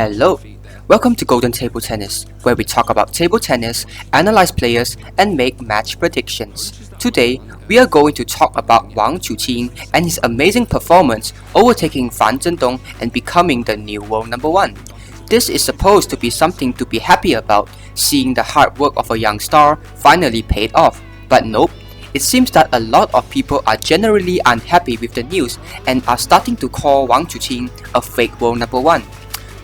Hello, welcome to Golden Table Tennis, where we talk about table tennis, analyze players, and make match predictions. Today, we are going to talk about Wang Chuqin and his amazing performance overtaking Fan Zhendong and becoming the new world number one. This is supposed to be something to be happy about, seeing the hard work of a young star finally paid off. But nope, it seems that a lot of people are generally unhappy with the news and are starting to call Wang Chuqin a fake world number one.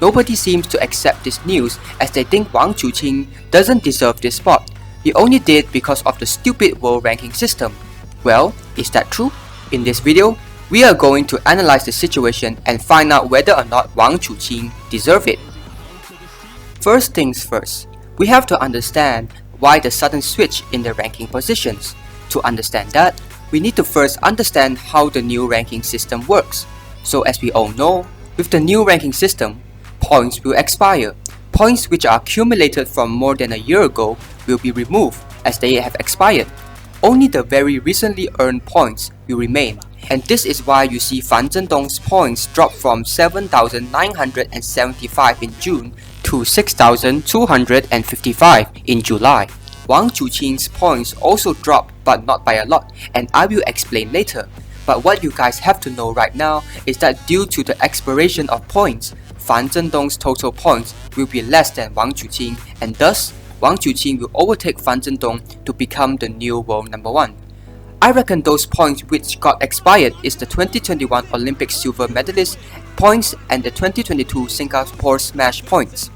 Nobody seems to accept this news as they think Wang Chuqin doesn't deserve this spot. He only did because of the stupid world ranking system. Well, is that true? In this video, we are going to analyze the situation and find out whether or not Wang Chuqin deserves it. First things first, we have to understand why the sudden switch in the ranking positions. To understand that, we need to first understand how the new ranking system works. So as we all know, with the new ranking system, points will expire. Points which are accumulated from more than a year ago will be removed as they have expired. Only the very recently earned points will remain. And this is why you see Fan Zhendong's points drop from 7,975 in June to 6,255 in July. Wang Chuqin's points also dropped, but not by a lot, and I will explain later. But what you guys have to know right now is that due to the expiration of points, Fan Zhendong's total points will be less than Wang Chuqin, and thus, Wang Chuqin will overtake Fan Zhendong to become the new world number one. I reckon those points which got expired is the 2021 Olympic silver medalist points and the 2022 Singapore Smash points.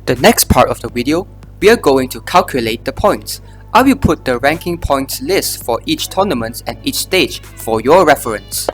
The next part of the video, we are going to calculate the points. I will put the ranking points list for each tournament and each stage for your reference.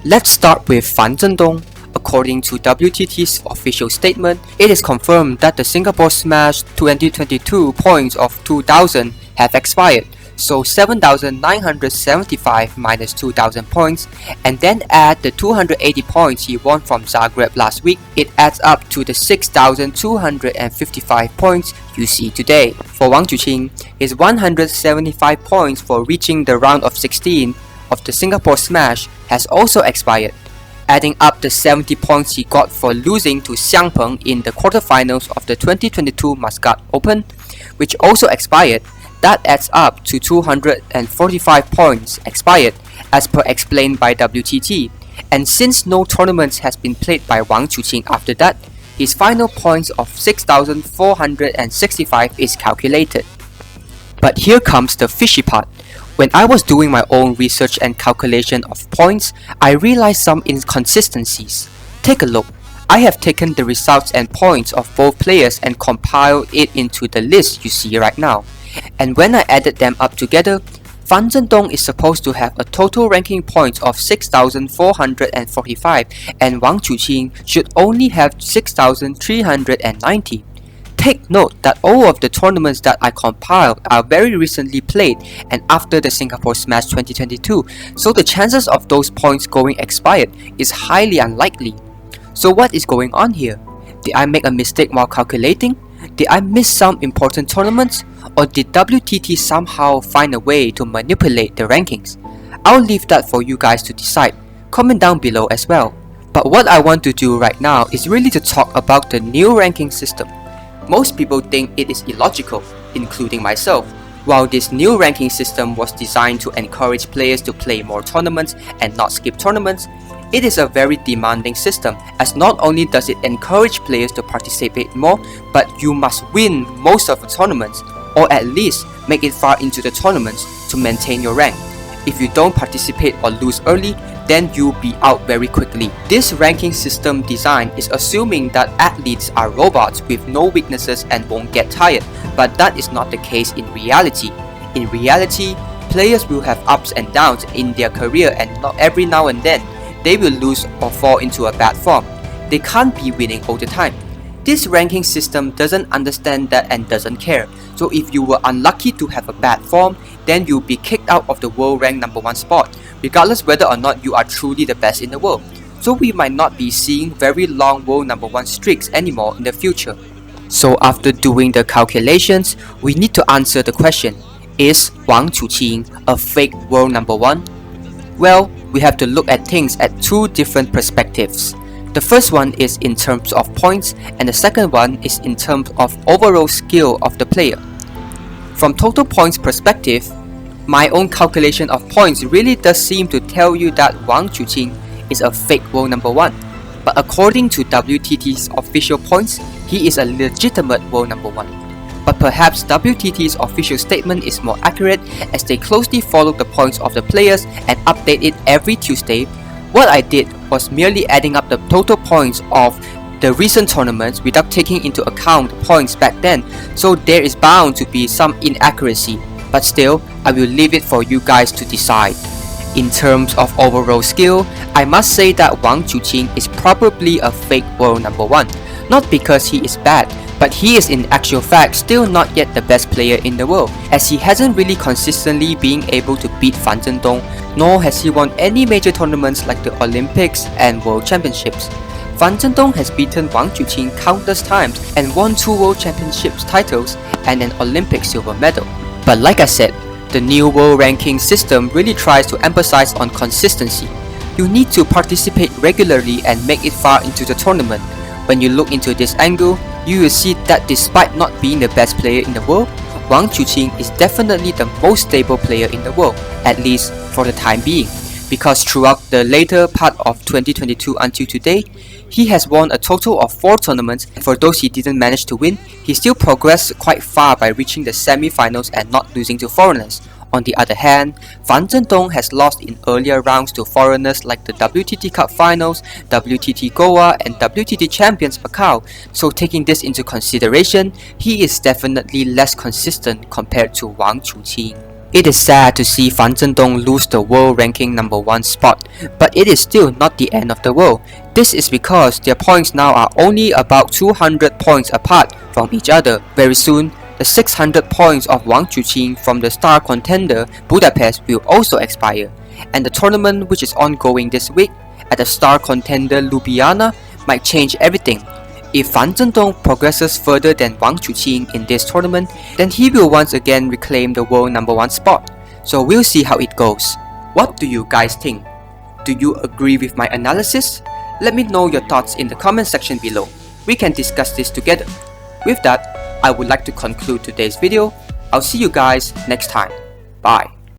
Let's start with Fan Zhendong. According to WTT's official statement, it is confirmed that the Singapore Smash 2022 points of 2,000 have expired. So 7,975 minus 2,000 points, and then add the 280 points he won from Zagreb last week, it adds up to the 6,255 points you see today. For Wang Chuqin, his 175 points for reaching the round of 16 of the Singapore Smash has also expired. Adding up the 70 points he got for losing to Xiang Peng in the quarterfinals of the 2022 Muscat Open, which also expired, that adds up to 245 points expired, as per explained by WTT. And since no tournaments has been played by Wang Chuqin after that, his final points of 6,465 is calculated. But here comes the fishy part. When I was doing my own research and calculation of points, I realized some inconsistencies. Take a look. I have taken the results and points of both players and compiled it into the list you see right now. And when I added them up together, Fan Zhendong is supposed to have a total ranking points of 6,445 and Wang Chuqin should only have 6,390. Take note that all of the tournaments that I compiled are very recently played and after the Singapore Smash 2022, so the chances of those points going expired is highly unlikely. So what is going on here? Did I make a mistake while calculating? Did I miss some important tournaments? Or did WTT somehow find a way to manipulate the rankings? I'll leave that for you guys to decide. Comment down below as well. But what I want to do right now is really to talk about the new ranking system. Most people think it is illogical, including myself. While this new ranking system was designed to encourage players to play more tournaments and not skip tournaments, it is a very demanding system, as not only does it encourage players to participate more, but you must win most of the tournaments, or at least make it far into the tournaments to maintain your rank. If you don't participate or lose early, then you'll be out very quickly. This ranking system design is assuming that athletes are robots with no weaknesses and won't get tired, but that is not the case in reality. In reality, players will have ups and downs in their career, and not every now and then they will lose or fall into a bad form. They can't be winning all the time. This ranking system doesn't understand that and doesn't care. So if you were unlucky to have a bad form, then you'll be kicked out of the world rank number one spot, regardless whether or not you are truly the best in the world. So we might not be seeing very long world number one streaks anymore in the future. So after doing the calculations, we need to answer the question, is Wang Chuqin a fake world number one? Well, we have to look at things at two different perspectives. The first one is in terms of points, and the second one is in terms of overall skill of the player. From total points perspective, my own calculation of points really does seem to tell you that Wang Chuqin is a fake world number 1. But according to WTT's official points, he is a legitimate world number 1. But perhaps WTT's official statement is more accurate as they closely follow the points of the players and update it every Tuesday. What I did was merely adding up the total points of the recent tournaments without taking into account the points back then, so there is bound to be some inaccuracy. But still, I will leave it for you guys to decide. In terms of overall skill, I must say that Wang Chuqin is probably a fake world number 1. Not because he is bad, but he is in actual fact still not yet the best player in the world, as he hasn't really consistently been able to beat Fan Zhendong, nor has he won any major tournaments like the Olympics and World Championships. Fan Zhendong has beaten Wang Chuqin countless times and won 2 World Championships titles and an Olympic silver medal. But like I said, the new world ranking system really tries to emphasize on consistency. You need to participate regularly and make it far into the tournament. When you look into this angle, you will see that despite not being the best player in the world, Wang Chuqin is definitely the most stable player in the world, at least for the time being. Because throughout the later part of 2022 until today, he has won a total of 4 tournaments, and for those he didn't manage to win, he still progressed quite far by reaching the semi-finals and not losing to foreigners. On the other hand, Fan Zhendong has lost in earlier rounds to foreigners like the WTT Cup Finals, WTT Goa and WTT Champions Macau, so taking this into consideration, he is definitely less consistent compared to Wang Chuqin. It is sad to see Fan Zhendong lose the world ranking number 1 spot, but it is still not the end of the world. This is because their points now are only about 200 points apart from each other. Very soon, the 600 points of Wang Chuqin from the star contender Budapest will also expire, and the tournament which is ongoing this week at the star contender Ljubljana might change everything. If Fan Zhendong progresses further than Wang Chuqin in this tournament, then he will once again reclaim the world number 1 spot. So we'll see how it goes. What do you guys think? Do you agree with my analysis? Let me know your thoughts in the comment section below. We can discuss this together. With that, I would like to conclude today's video. I'll see you guys next time. Bye.